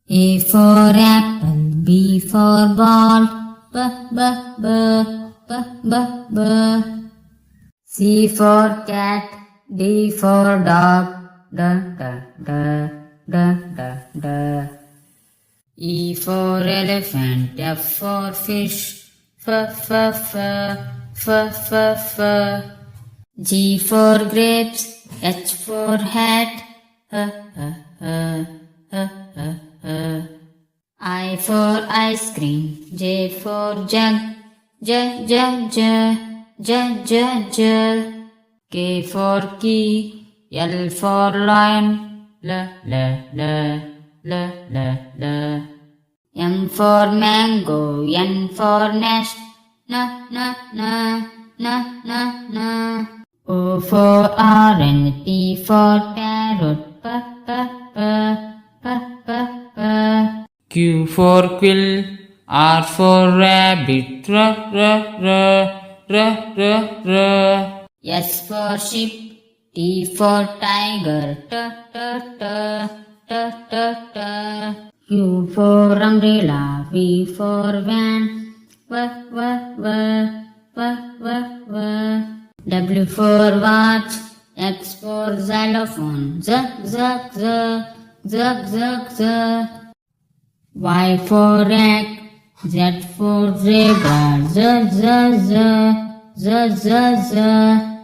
A for apple, B for ball, B, B, B, B, B, B. C for cat, D for dog, D, D, D, D, D, D. E for elephant, F for fish, F, F, F, F, F, F. G for grapes, H for hat, H, H, H, H, H, H. I for ice cream, J for jug, J, J, J, J, J, J. K for key, L for lion, L, L, L, L, L, L. M for mango, N for nest, N, N, N, N, N, N. O for orange, P for parrot, P, P, P, P, P, P. Q for quill, R for rabbit, R, R, R, R, R, R. S for sheep, T for tiger, T, T, T, T, T, T. U for umbrella, V for van, V, V, V, V, V, V. W for watch, X for xylophone, Z, Z, Z, Z, Z, Z. Y for egg, Z for zebra, Z, Z, Z, Z, Z, Z.